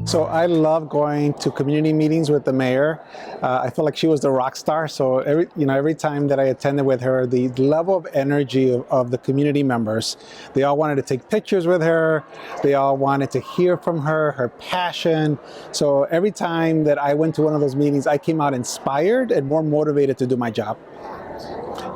So I love going to community meetings with the mayor. I feel like she was the rock star. So every time that I attended with her, the level of energy of the community members, they all wanted to take pictures with her. They all wanted to hear from her, her passion. So every time that I went to one of those meetings, I came out inspired and more motivated to do my job.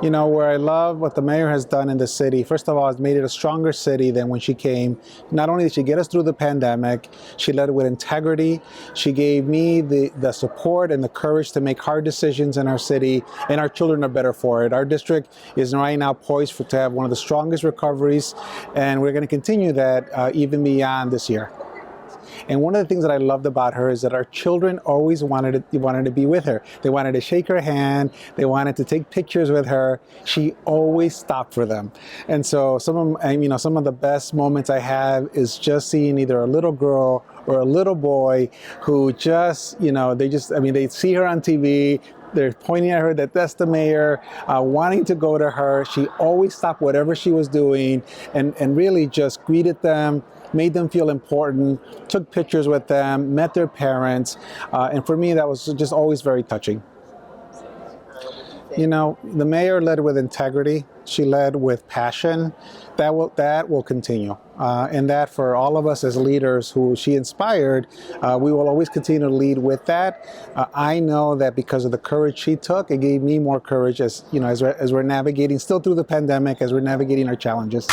You know, where I love what the mayor has done in the city, first of all, has made it a stronger city than when she came. Not only did she get us through the pandemic, she led with integrity. She gave me the support and the courage to make hard decisions in our city, and our children are better for it. Our district is right now poised to have one of the strongest recoveries, and we're going to continue that even beyond this year. And one of the things that I loved about her is that our children always wanted to be with her. They wanted to shake her hand. They wanted to take pictures with her. She always stopped for them. And so some of the best moments I have is just seeing either a little girl or a little boy who just, they see her on TV. They're pointing at her that that's the mayor, wanting to go to her. She always stopped whatever she was doing and really just greeted them, made them feel important, took pictures with them, met their parents. And for me, that was just always very touching. You know, the mayor led with integrity. She led with passion. That will continue. And that for all of us as leaders who she inspired, we will always continue to lead with that. I know that because of the courage she took, it gave me more courage as we're navigating, still through the pandemic, as we're navigating our challenges.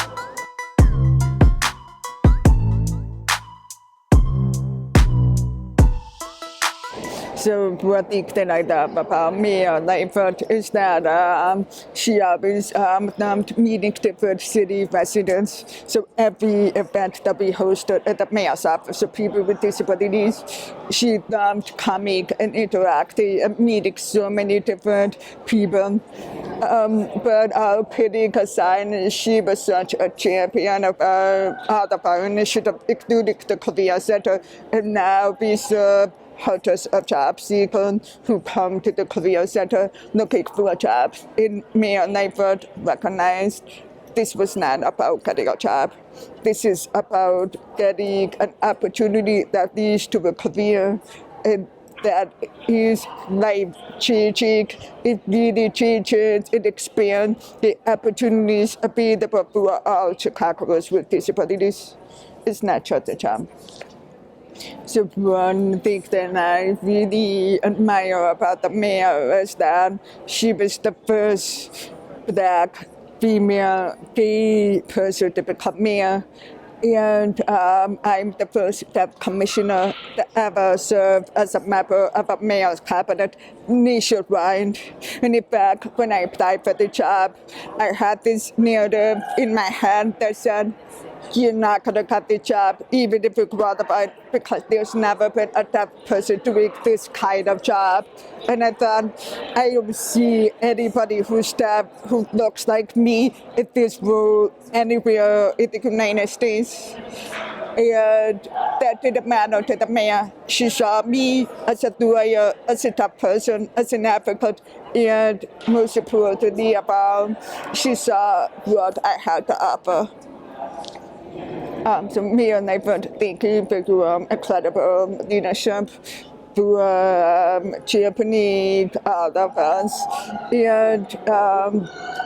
So what I love about Mayor Lightfoot is that she always meeting different city residents. So every event that we hosted at the mayor's office, so people with disabilities, she loved coming and interacting and meeting so many different people. But our critic aside, she was such a champion of all of our initiative, including the Career Center, and now we serve hundreds of job seekers who come to the Career Center looking for jobs. In Mayor Lightfoot recognized this was not about getting a job. This is about getting an opportunity that leads to a career, and that is life-changing. It really changes, it expands the opportunities available for all Chicagoans with disabilities. It's not just a job. So one thing that I really admire about the mayor is that she was the first Black female gay person to become mayor. And I'm the first Black commissioner that ever served as a member of a mayor's cabinet nationwide. And in fact, when I applied for the job, I had this narrative in my head that said, you're not going to get the job, even if you qualify, because there's never been a deaf person doing this kind of job. And I thought, I don't see anybody who's deaf who looks like me in this role anywhere in the United States. And that didn't matter to the mayor. She saw me as a lawyer, as a tough person, as an advocate, and most importantly she saw what I had to offer. So Mayor Lightfoot, thank you for your incredible leadership, for championing all of us, and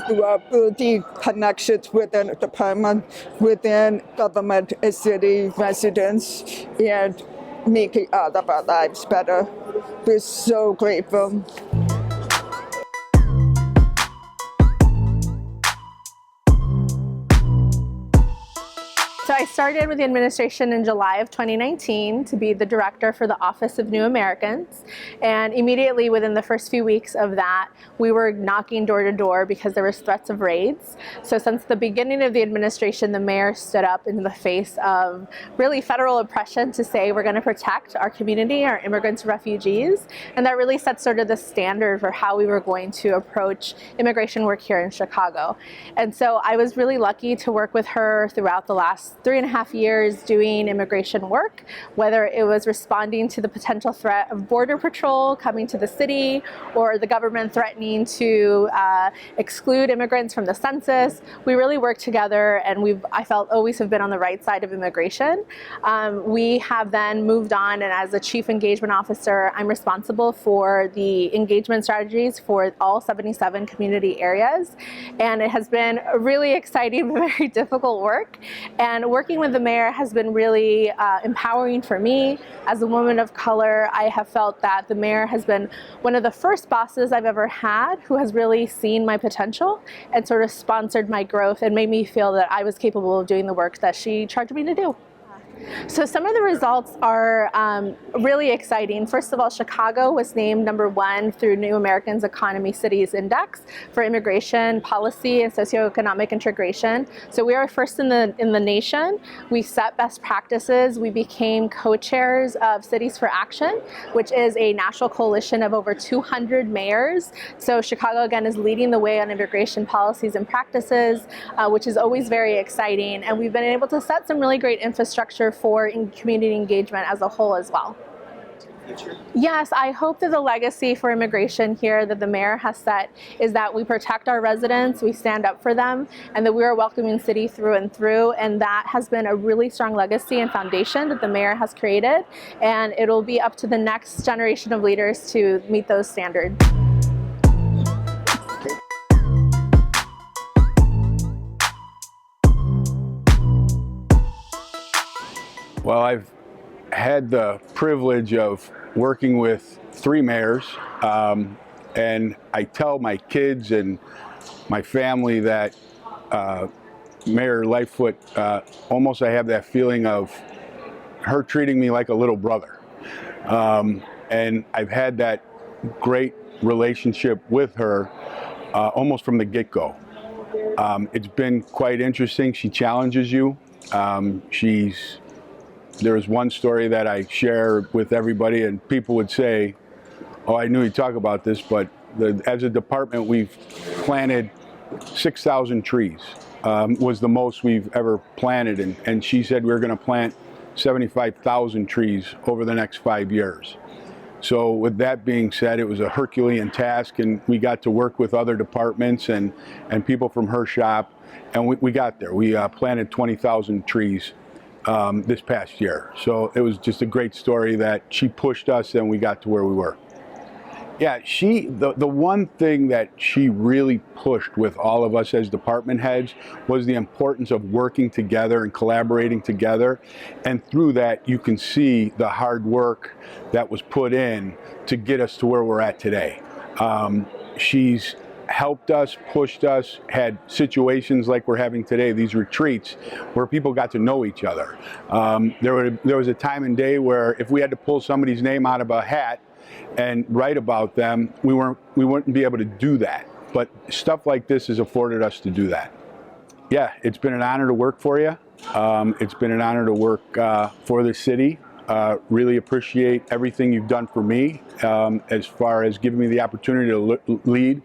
for building connections within the department, within government and city residents, and making all of our lives better. We're so grateful. So I started with the administration in July of 2019 to be the director for the Office of New Americans. And immediately within the first few weeks of that, we were knocking door to door because there was threats of raids. So since the beginning of the administration, the mayor stood up in the face of really federal oppression to say we're going to protect our community, our immigrants and refugees. And that really set sort of the standard for how we were going to approach immigration work here in Chicago. And so I was really lucky to work with her throughout the last 3.5 years doing immigration work, whether it was responding to the potential threat of Border Patrol coming to the city or the government threatening to exclude immigrants from the census. We really worked together, and I felt always have been on the right side of immigration. We have then moved on, and as the Chief Engagement Officer, I'm responsible for the engagement strategies for all 77 community areas. And it has been a really exciting but very difficult work. And working with the mayor has been really empowering for me. As a woman of color, I have felt that the mayor has been one of the first bosses I've ever had who has really seen my potential and sort of sponsored my growth and made me feel that I was capable of doing the work that she charged me to do. So some of the results are really exciting. First of all, Chicago was named #1 through New Americans Economy Cities Index for immigration policy and socioeconomic integration. So we are first in the nation. We set best practices. We became co-chairs of Cities for Action, which is a national coalition of over 200 mayors. So Chicago, again, is leading the way on immigration policies and practices, which is always very exciting. And we've been able to set some really great infrastructure for community engagement as a whole as well. Yes, I hope that the legacy for immigration here that the mayor has set is that we protect our residents, we stand up for them, and that we are a welcoming city through and through. And that has been a really strong legacy and foundation that the mayor has created. And it'll be up to the next generation of leaders to meet those standards. Well, I've had the privilege of working with 3 mayors, and I tell my kids and my family that Mayor Lightfoot, almost I have that feeling of her treating me like a little brother. And I've had that great relationship with her almost from the get-go. It's been quite interesting. She challenges you. There's one story that I share with everybody, and people would say, oh, I knew you'd talk about this, but as a department, we've planted 6,000 trees, was the most we've ever planted. And she said we were going to plant 75,000 trees over the next 5 years. So with that being said, it was a Herculean task, and we got to work with other departments and people from her shop, and we got there. We planted 20,000 trees this past year. So it was just a great story that she pushed us and we got to where we were. Yeah, the one thing that she really pushed with all of us as department heads was the importance of working together and collaborating together. And through that, you can see the hard work that was put in to get us to where we're at today. She's helped us, pushed us, had situations like we're having today, these retreats, where people got to know each other. There was a time and day where if we had to pull somebody's name out of a hat and write about them, we wouldn't be able to do that. But stuff like this has afforded us to do that. Yeah, it's been an honor to work for you. It's been an honor to work for the city. Really appreciate everything you've done for me as far as giving me the opportunity to lead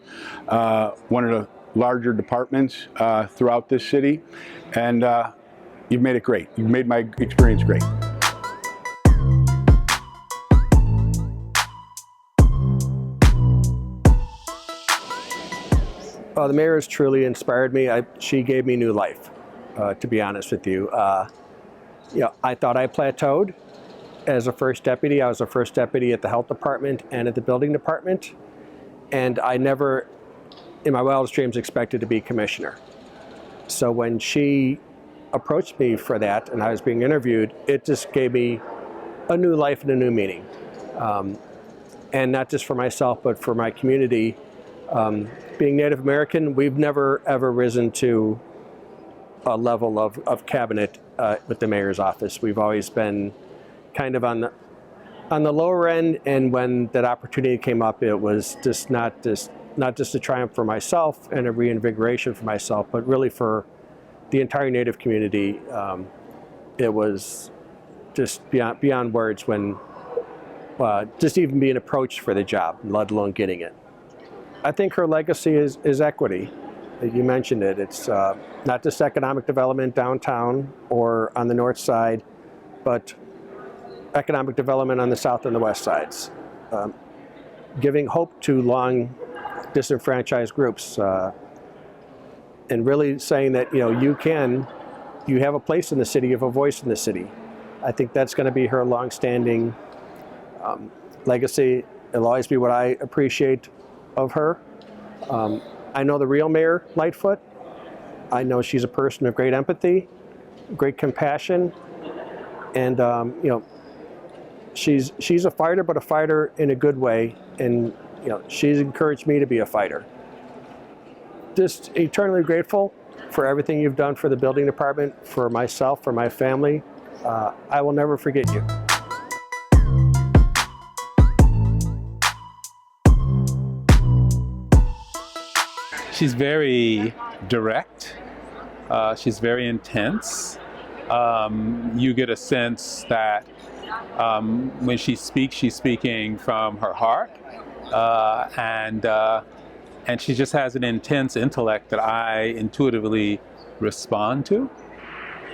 one of the larger departments throughout this city. And you've made it great. You've made my experience great. The mayor has truly inspired me. She gave me new life, to be honest with you. I thought I plateaued as a first deputy. I was a first deputy at the health department and at the building department. And I never, in my wildest dreams, expected to be commissioner. So when she approached me for that and I was being interviewed, it just gave me a new life and a new meaning. And not just for myself, but for my community. Being Native American, we've never ever risen to a level of cabinet with the mayor's office. We've always been kind of on the lower end, and when that opportunity came up, it was just not just a triumph for myself and a reinvigoration for myself, but really for the entire Native community. It was just beyond words when just even being approached for the job, let alone getting it. I think her legacy is equity. You mentioned it. It's not just economic development downtown or on the north side, but economic development on the south and the west sides. Giving hope to long disenfranchised groups, and really saying that you have a place in the city, you have a voice in the city. I think that's going to be her long-standing legacy. It'll always be what I appreciate of her. I know the real Mayor Lightfoot. I know she's a person of great empathy, great compassion, and she's a fighter, but a fighter in a good way. And she's encouraged me to be a fighter. Just eternally grateful for everything you've done for the building department, for myself, for my family. I will never forget you. She's very direct. She's very intense. You get a sense that when she speaks, she's speaking from her heart, and she just has an intense intellect that I intuitively respond to.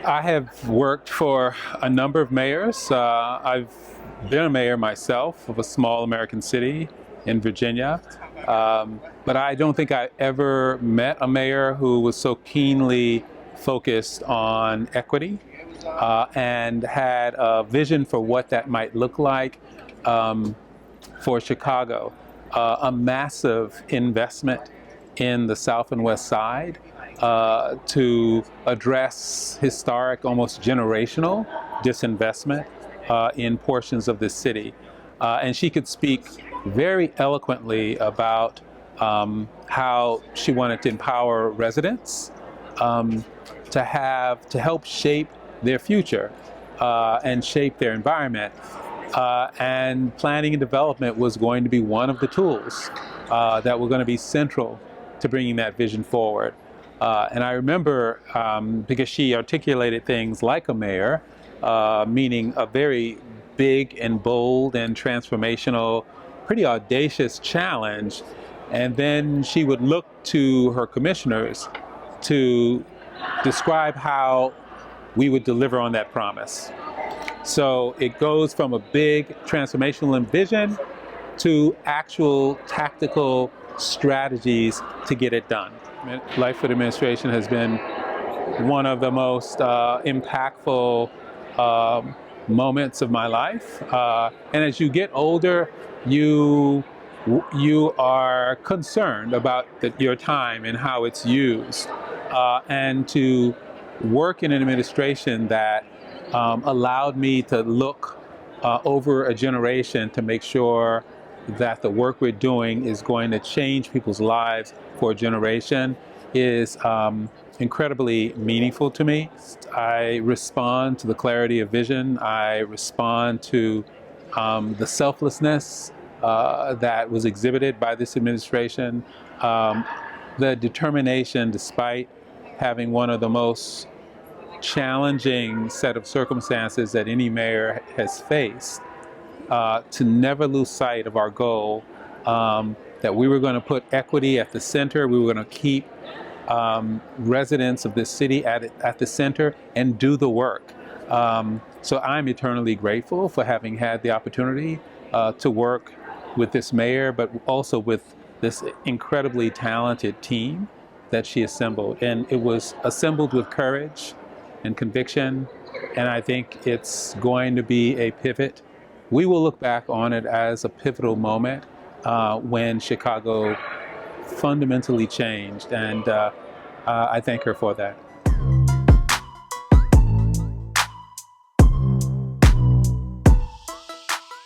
I have worked for a number of mayors. I've been a mayor myself of a small American city in Virginia, but I don't think I ever met a mayor who was so keenly focused on equity and had a vision for what that might look like for Chicago. A massive investment in the South and West Side to address historic, almost generational disinvestment in portions of the city. And she could speak very eloquently about how she wanted to empower residents to help shape their future and shape their environment. And planning and development was going to be one of the tools that were going to be central to bringing that vision forward. And I remember, because she articulated things like a mayor, meaning a very big and bold and transformational, pretty audacious challenge, and then she would look to her commissioners to describe how we would deliver on that promise. So it goes from a big transformational vision to actual tactical strategies to get it done. Lightfoot administration has been one of the most impactful moments of my life. And as you get older, you are concerned about your time and how it's used. And to work in an administration that allowed me to look over a generation to make sure that the work we're doing is going to change people's lives for a generation is incredibly meaningful to me. I respond to the clarity of vision. I respond to the selflessness that was exhibited by this administration, the determination, despite having one of the most challenging set of circumstances that any mayor has faced, to never lose sight of our goal, that we were going to put equity at the center, we were going to keep residents of this city at the center and do the work. So I'm eternally grateful for having had the opportunity to work with this mayor, but also with this incredibly talented team that she assembled. And it was assembled with courage and conviction, and I think it's going to be a pivot. We will look back on it as a pivotal moment when Chicago fundamentally changed, and I thank her for that.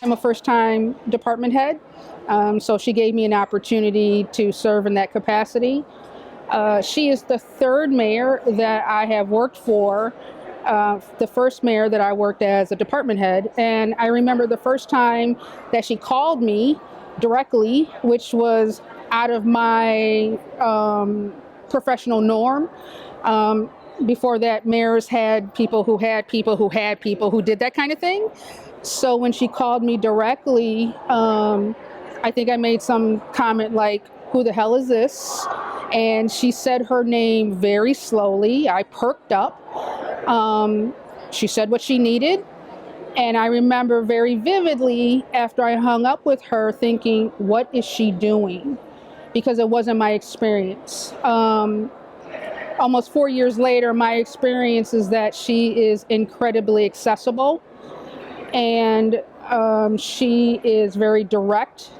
I'm a first-time department head, so she gave me an opportunity to serve in that capacity. She is the third mayor that I have worked for, the first mayor that I worked as a department head. And I remember the first time that she called me directly, which was out of my professional norm. Before that, mayors had people who had people who had people who did that kind of thing. So when she called me directly, I think I made some comment like, "Who the hell is this?" and she said her name very slowly. I perked up. She said what she needed. And I remember very vividly after I hung up with her thinking, what is she doing? Because it wasn't my experience. Almost 4 years later, my experience is that she is incredibly accessible, and she is very direct,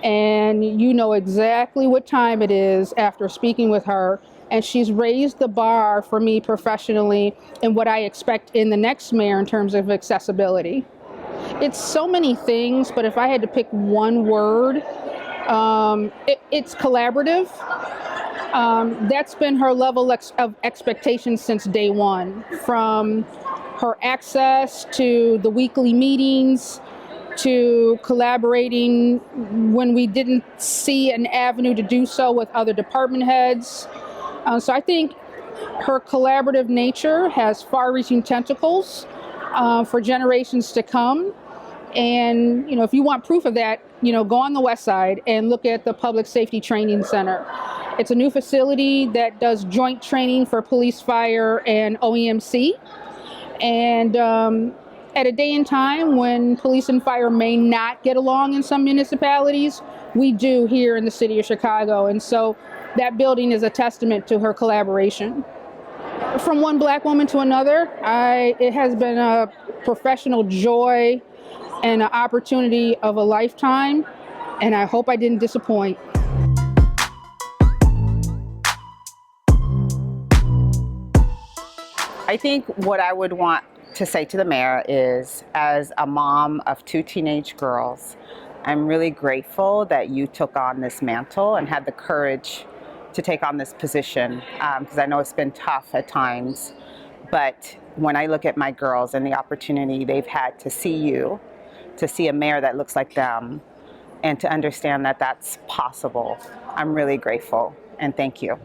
and you know exactly what time it is after speaking with her, and she's raised the bar for me professionally and what I expect in the next mayor in terms of accessibility. It's so many things, but if I had to pick one word, it's collaborative. That's been her level of expectation since day one, from her access to the weekly meetings, to collaborating when we didn't see an avenue to do so with other department heads. So I think her collaborative nature has far-reaching tentacles for generations to come. And, you know, if you want proof of that, you know, go on the west side and look at the Public Safety Training Center. It's a new facility that does joint training for police, fire, and OEMC. And at a day and time when police and fire may not get along in some municipalities, we do here in the city of Chicago. And so that building is a testament to her collaboration. From one Black woman to another, it has been a professional joy and an opportunity of a lifetime, and I hope I didn't disappoint. I think what I would want to say to the mayor is, as a mom of 2 teenage girls, I'm really grateful that you took on this mantle and had the courage to take on this position, because I know it's been tough at times. But when I look at my girls and the opportunity they've had to see you, to see a mayor that looks like them, and to understand that that's possible, I'm really grateful, and thank you.